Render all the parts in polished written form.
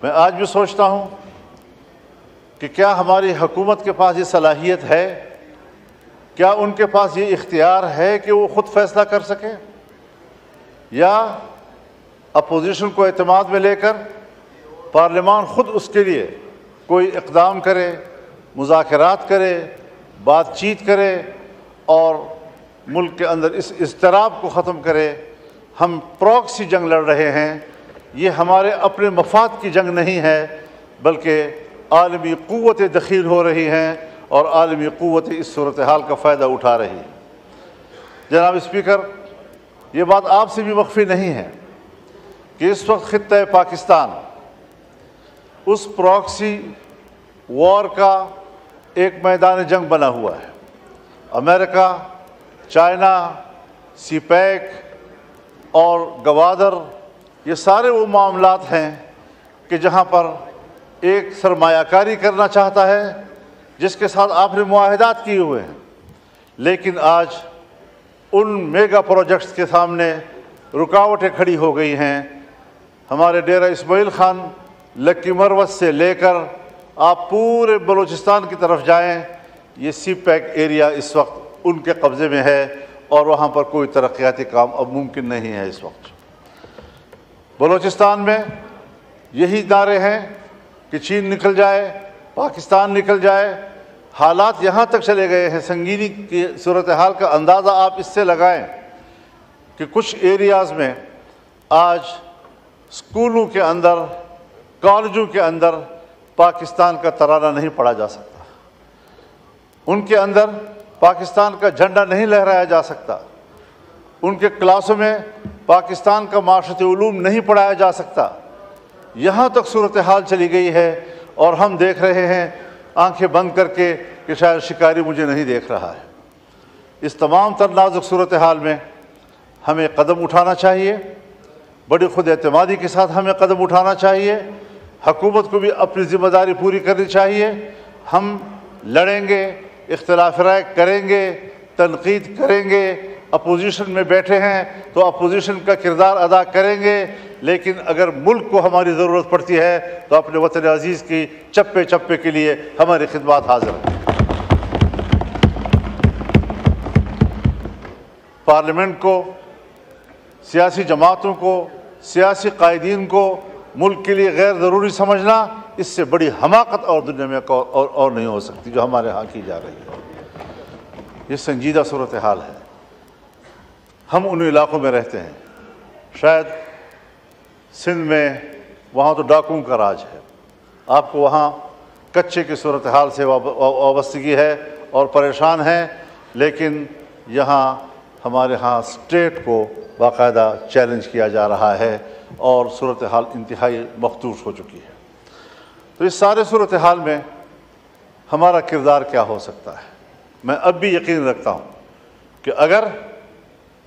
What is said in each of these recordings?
میں آج بھی سوچتا ہوں کہ کیا ہماری حکومت کے پاس یہ صلاحیت ہے، کیا ان کے پاس یہ اختیار ہے کہ وہ خود فیصلہ کر سکیں، یا اپوزیشن کو اعتماد میں لے کر پارلیمان خود اس کے لیے کوئی اقدام کرے، مذاکرات کرے، بات چیت کرے اور ملک کے اندر اس اضطراب کو ختم کرے۔ ہم پراکسی جنگ لڑ رہے ہیں، یہ ہمارے اپنے مفاد کی جنگ نہیں ہے، بلکہ عالمی قوتیں دخیل ہو رہی ہیں اور عالمی قوتیں اس صورتحال کا فائدہ اٹھا رہی ہیں۔ جناب اسپیکر، یہ بات آپ سے بھی مخفی نہیں ہے کہ اس وقت خطہ پاکستان اس پراکسی وار کا ایک میدان جنگ بنا ہوا ہے۔ امریکہ، چائنا، سی پیک اور گوادر، یہ سارے وہ معاملات ہیں کہ جہاں پر ایک سرمایہ کاری کرنا چاہتا ہے جس کے ساتھ آپ نے معاہدات کیے ہوئے ہیں، لیکن آج ان میگا پروجیکٹس کے سامنے رکاوٹیں کھڑی ہو گئی ہیں۔ ہمارے ڈیرہ اسماعیل خان لکی مروت سے لے کر آپ پورے بلوچستان کی طرف جائیں، یہ سی پیک ایریا اس وقت ان کے قبضے میں ہے اور وہاں پر کوئی ترقیاتی کام اب ممکن نہیں ہے۔ اس وقت بلوچستان میں یہی نعرے ہیں کہ چین نکل جائے، پاکستان نکل جائے۔ حالات یہاں تک چلے گئے ہیں، سنگینی کی صورتحال کا اندازہ آپ اس سے لگائیں کہ کچھ ایریاز میں آج اسکولوں کے اندر، کالجوں کے اندر پاکستان کا ترانہ نہیں پڑھا جا سکتا، ان کے اندر پاکستان کا جھنڈا نہیں لہرایا جا سکتا، ان کے کلاسوں میں پاکستان کا معاشرتی علوم نہیں پڑھایا جا سکتا۔ یہاں تک صورتحال چلی گئی ہے اور ہم دیکھ رہے ہیں آنکھیں بند کر کے کہ شاید شکاری مجھے نہیں دیکھ رہا ہے۔ اس تمام تر نازک صورتحال میں ہمیں قدم اٹھانا چاہیے، بڑی خود اعتمادی کے ساتھ ہمیں قدم اٹھانا چاہیے۔ حکومت کو بھی اپنی ذمہ داری پوری کرنی چاہیے۔ ہم لڑیں گے، اختلاف رائے کریں گے، تنقید کریں گے، اپوزیشن میں بیٹھے ہیں تو اپوزیشن کا کردار ادا کریں گے، لیکن اگر ملک کو ہماری ضرورت پڑتی ہے تو اپنے وطن عزیز کی چپے چپے کے لیے ہماری خدمات حاضر ہیں۔ پارلیمنٹ کو، سیاسی جماعتوں کو، سیاسی قائدین کو ملک کے لیے غیر ضروری سمجھنا، اس سے بڑی حماقت اور دنیا میں اور نہیں ہو سکتی جو ہمارے ہاں کی جا رہی ہے۔ یہ سنجیدہ صورتحال ہے۔ ہم ان علاقوں میں رہتے ہیں، شاید سندھ میں وہاں تو ڈاکوؤں کا راج ہے، آپ کو وہاں کچے کی صورتحال سے وابستگی ہے اور پریشان ہیں، لیکن یہاں ہمارے ہاں اسٹیٹ کو باقاعدہ چیلنج کیا جا رہا ہے اور صورتحال انتہائی مخدوش ہو چکی ہے۔ تو اس سارے صورتحال میں ہمارا کردار کیا ہو سکتا ہے؟ میں اب بھی یقین رکھتا ہوں کہ اگر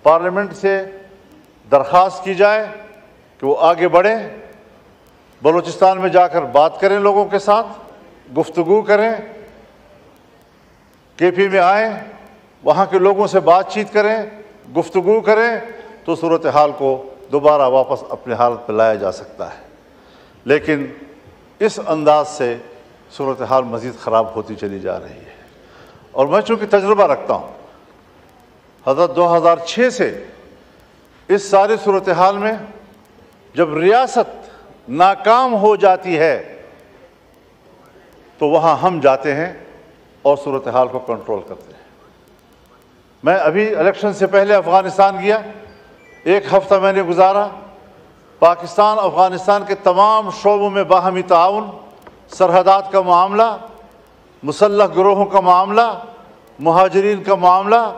پارلیمنٹ سے درخواست کی جائے کہ وہ آگے بڑھیں، بلوچستان میں جا کر بات کریں، لوگوں کے ساتھ گفتگو کریں، کے پی میں آئیں، وہاں کے لوگوں سے بات چیت کریں، گفتگو کریں، تو صورتحال کو دوبارہ واپس اپنے حالت پہ لایا جا سکتا ہے۔ لیکن اس انداز سے صورتحال مزید خراب ہوتی چلی جا رہی ہے، اور میں چونکہ تجربہ رکھتا ہوں، حضرت 2006 سے اس ساری صورتحال میں جب ریاست ناکام ہو جاتی ہے تو وہاں ہم جاتے ہیں اور صورتحال کو کنٹرول کرتے ہیں۔ میں ابھی الیکشن سے پہلے افغانستان گیا، ایک ہفتہ میں نے گزارا، پاکستان افغانستان کے تمام شعبوں میں باہمی تعاون، سرحدات کا معاملہ، مسلح گروہوں کا معاملہ، مہاجرین کا معاملہ،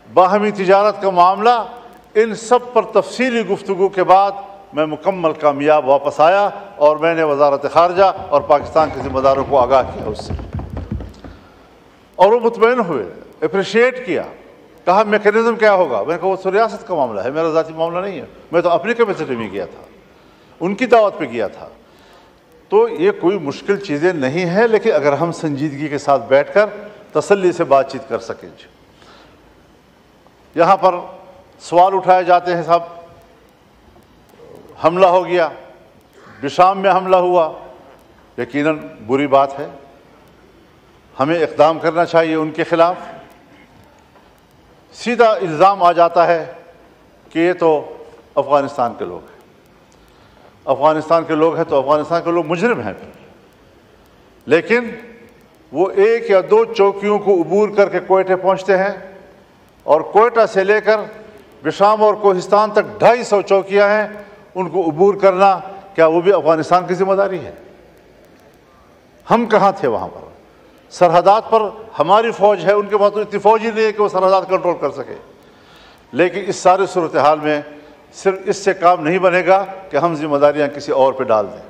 باہمی تجارت کا معاملہ، ان سب پر تفصیلی گفتگو کے بعد میں مکمل کامیاب واپس آیا اور میں نے وزارت خارجہ اور پاکستان کے ذمہ داروں کو آگاہ کیا اس سے، اور وہ مطمئن ہوئے، اپریشیٹ کیا، کہا میکینزم کیا ہوگا؟ میں نے کہا وہ ریاست کا معاملہ ہے، میرا ذاتی معاملہ نہیں ہے، میں تو اپنی کیپیسٹی میں گیا تھا، ان کی دعوت پہ گیا تھا۔ تو یہ کوئی مشکل چیزیں نہیں ہیں، لیکن اگر ہم سنجیدگی کے ساتھ بیٹھ کر تسلی سے بات چیت کر سکیں۔ یہاں پر سوال اٹھائے جاتے ہیں، صاحب حملہ ہو گیا، بشام میں حملہ ہوا، یقیناً بری بات ہے، ہمیں اقدام کرنا چاہیے ان کے خلاف۔ سیدھا الزام آ جاتا ہے کہ یہ تو افغانستان کے لوگ ہیں، افغانستان کے لوگ ہیں تو افغانستان کے لوگ مجرم ہیں پھر۔ لیکن وہ 1 یا 2 چوکیوں کو عبور کر کے کوئٹہ پہنچتے ہیں، اور کوئٹہ سے لے کر بشام اور کوہستان تک 250 چوکیاں ہیں، ان کو عبور کرنا کیا وہ بھی افغانستان کی ذمہ داری ہے؟ ہم کہاں تھے وہاں پر؟ سرحدات پر ہماری فوج ہے، ان کے پاس تو اتنی فوج ہی نہیں ہے کہ وہ سرحدات کنٹرول کر سکے۔ لیکن اس ساری صورتحال میں صرف اس سے کام نہیں بنے گا کہ ہم ذمہ داریاں کسی اور پہ ڈال دیں،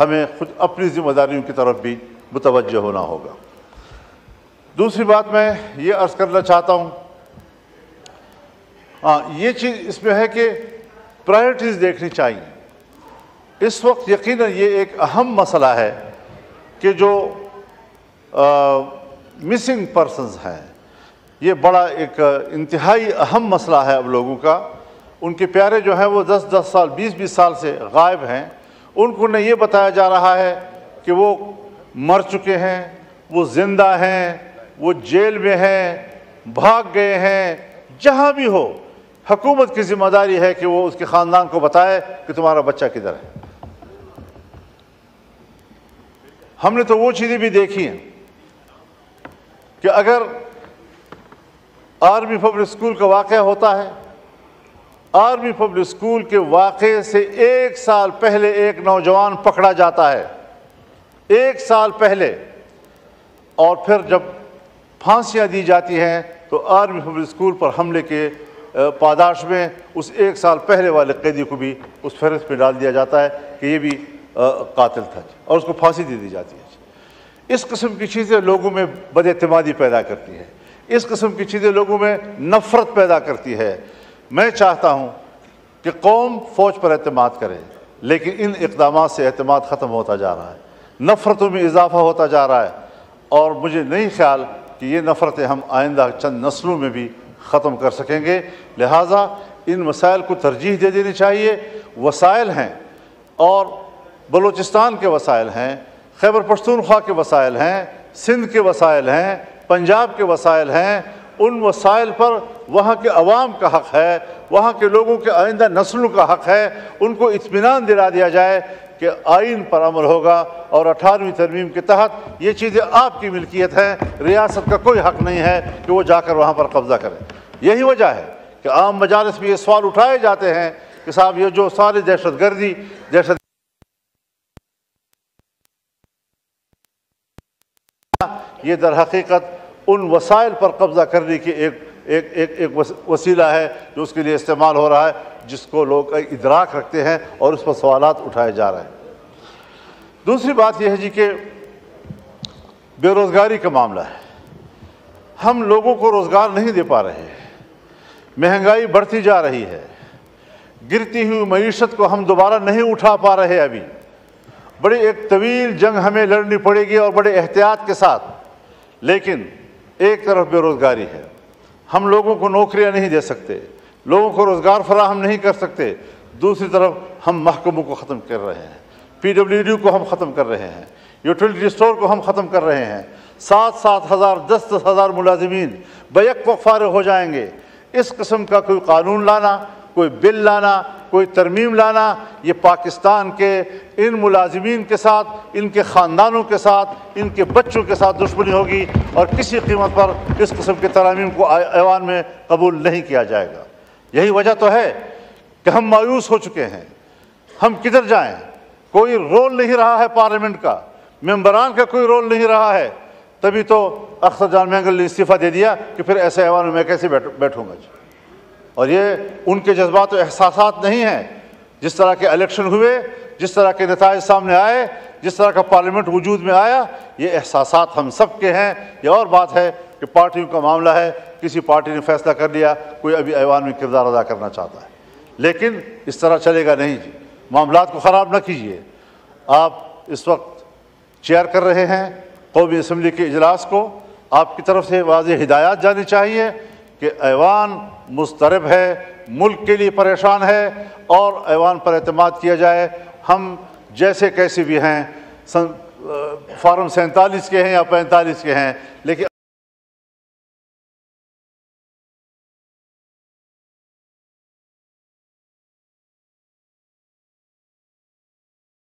ہمیں خود اپنی ذمہ داریوں کی طرف بھی متوجہ ہونا ہوگا۔ دوسری بات میں یہ عرض کرنا چاہتا ہوں، یہ چیز اس میں ہے کہ پرائرٹیز دیکھنی چاہیے۔ اس وقت یقیناً یہ ایک اہم مسئلہ ہے کہ جو مسنگ پرسنز ہیں، یہ بڑا ایک انتہائی اہم مسئلہ ہے اب لوگوں کا۔ ان کے پیارے جو ہیں وہ 10 سال 20 سال سے غائب ہیں، ان کو نہ یہ بتایا جا رہا ہے کہ وہ مر چکے ہیں، وہ زندہ ہیں، وہ جیل میں ہیں، بھاگ گئے ہیں۔ جہاں بھی ہو، حکومت کی ذمہ داری ہے کہ وہ اس کے خاندان کو بتائے کہ تمہارا بچہ کدھر ہے۔ ہم نے تو وہ چیزیں بھی دیکھی ہیں کہ اگر آرمی پبلک اسکول کا واقعہ ہوتا ہے، آرمی پبلک اسکول کے واقعے سے 1 سال پہلے ایک نوجوان پکڑا جاتا ہے، 1 سال پہلے، اور پھر جب پھانسیاں دی جاتی ہیں تو آرمی پبلک اسکول پر حملے کے پاداش میں اس 1 سال پہلے والے قیدی کو بھی اس فہرست میں ڈال دیا جاتا ہے کہ یہ بھی قاتل تھا، اور اس کو پھانسی دے دی جاتی ہے۔ اس قسم کی چیزیں لوگوں میں بد اعتمادی پیدا کرتی ہیں، اس قسم کی چیزیں لوگوں میں نفرت پیدا کرتی ہے۔ میں چاہتا ہوں کہ قوم فوج پر اعتماد کرے، لیکن ان اقدامات سے اعتماد ختم ہوتا جا رہا ہے، نفرتوں میں اضافہ ہوتا جا رہا ہے، اور مجھے نہیں خیال کہ یہ نفرتیں ہم آئندہ چند نسلوں میں بھی ختم کر سکیں گے۔ لہٰذا ان مسائل کو ترجیح دے دینی چاہیے۔ وسائل ہیں، اور بلوچستان کے وسائل ہیں، خیبر پختونخوا کے وسائل ہیں، سندھ کے وسائل ہیں، پنجاب کے وسائل ہیں۔ ان وسائل پر وہاں کے عوام کا حق ہے، وہاں کے لوگوں کے آئندہ نسلوں کا حق ہے۔ ان کو اطمینان دلا دیا جائے کہ آئین پر عمل ہوگا، اور 18ویں ترمیم کے تحت یہ چیزیں آپ کی ملکیت ہیں، ریاست کا کوئی حق نہیں ہے کہ وہ جا کر وہاں پر قبضہ کرے۔ یہی وجہ ہے کہ عام مجالس میں یہ سوال اٹھائے جاتے ہیں کہ صاحب یہ جو ساری دہشت گردی یہ در حقیقت ان وسائل پر قبضہ کرنے کی ایک وسیلہ ہے جو اس کے لیے استعمال ہو رہا ہے، جس کو لوگ ادراک رکھتے ہیں، اور اس پر سوالات اٹھائے جا رہے ہیں۔ دوسری بات یہ ہے جی کہ بے روزگاری کا معاملہ ہے۔ ہم لوگوں کو روزگار نہیں دے پا رہے ہیں، مہنگائی بڑھتی جا رہی ہے، گرتی ہوئی معیشت کو ہم دوبارہ نہیں اٹھا پا رہے۔ ابھی بڑی ایک طویل جنگ ہمیں لڑنی پڑے گی، اور بڑے احتیاط کے ساتھ۔ لیکن ایک طرف بے روزگاری ہے، ہم لوگوں کو نوکریاں نہیں دے سکتے، لوگوں کو روزگار فراہم نہیں کر سکتے۔ دوسری طرف ہم محکموں کو ختم کر رہے ہیں، PWD کو ہم ختم کر رہے ہیں، یوٹیلیٹی اسٹور کو ہم ختم کر رہے ہیں۔ 7-7 ہزار 10-10 ہزار ملازمین بیک وقت فارغ ہو جائیں گے۔ اس قسم کا کوئی قانون لانا، کوئی بل لانا، کوئی ترمیم لانا، یہ پاکستان کے ان ملازمین کے ساتھ، ان کے خاندانوں کے ساتھ، ان کے بچوں کے ساتھ دشمنی ہوگی، اور کسی قیمت پر اس قسم کے ترامیم کو ایوان میں قبول نہیں کیا جائے گا۔ یہی وجہ تو ہے کہ ہم مایوس ہو چکے ہیں۔ ہم کدھر جائیں؟ کوئی رول نہیں رہا ہے پارلیمنٹ کا، ممبران کا کوئی رول نہیں رہا ہے۔ تبھی تو اختر جان مینگل نے استعفیٰ دے دیا کہ پھر ایسے ایوان میں کیسے بیٹھوں گا جی۔ اور یہ ان کے جذبات و احساسات نہیں ہیں۔ جس طرح کے الیکشن ہوئے، جس طرح کے نتائج سامنے آئے، جس طرح کا پارلیمنٹ وجود میں آیا، یہ احساسات ہم سب کے ہیں۔ یہ اور بات ہے کہ پارٹیوں کا معاملہ ہے، کسی پارٹی نے فیصلہ کر لیا، کوئی ابھی ایوان میں کردار ادا کرنا چاہتا ہے، لیکن اس طرح چلے گا نہیں جی۔ معاملات کو خراب نہ کیجیے۔ آپ اس وقت چیئر کر رہے ہیں قومی اسمبلی کے اجلاس کو، آپ کی طرف سے واضح ہدایات جانی چاہیے کہ ایوان مضطرب ہے، ملک کے لیے پریشان ہے، اور ایوان پر اعتماد کیا جائے۔ ہم جیسے کیسے بھی ہیں، فارم 47 کے ہیں یا 45 کے ہیں، لیکن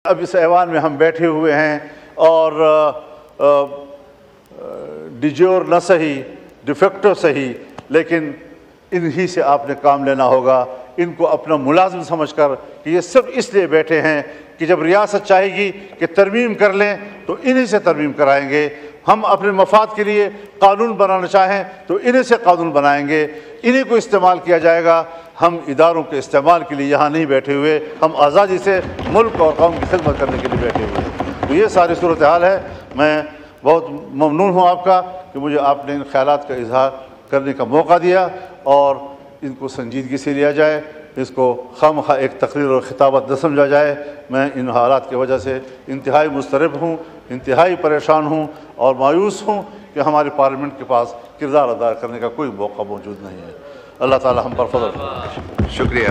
اب اس ایوان میں ہم بیٹھے ہوئے ہیں اور ڈیجور نہ صحیح ڈیفیکٹو صحیح، لیکن انہی سے آپ نے کام لینا ہوگا، ان کو اپنا ملازم سمجھ کر کہ یہ سب اس لیے بیٹھے ہیں کہ جب ریاست چاہے گی کہ ترمیم کر لیں تو انہی سے ترمیم کرائیں گے، ہم اپنے مفاد کے لیے قانون بنانا چاہیں تو انہی سے قانون بنائیں گے، انہی کو استعمال کیا جائے گا۔ ہم اداروں کے استعمال کے لیے یہاں نہیں بیٹھے ہوئے، ہم آزادی سے ملک اور قوم کی خدمت کرنے کے لیے بیٹھے ہوئے ہیں۔ تو یہ ساری صورتحال ہے۔ میں بہت ممنون ہوں آپ کا کہ مجھے آپ نے ان خیالات کا اظہار کرنے کا موقع دیا اور ان کو سنجیدگی سے لیا جائے، اس کو خواہ ایک تقریر اور خطابت نہ سمجھا جائے۔ میں ان حالات کی وجہ سے انتہائی مضطرب ہوں، انتہائی پریشان ہوں اور مایوس ہوں کہ ہمارے پارلیمنٹ کے پاس کردار ادا کرنے کا کوئی موقع موجود نہیں ہے۔ اللہ تعالی ہم پر فضل کرے۔ شکریہ۔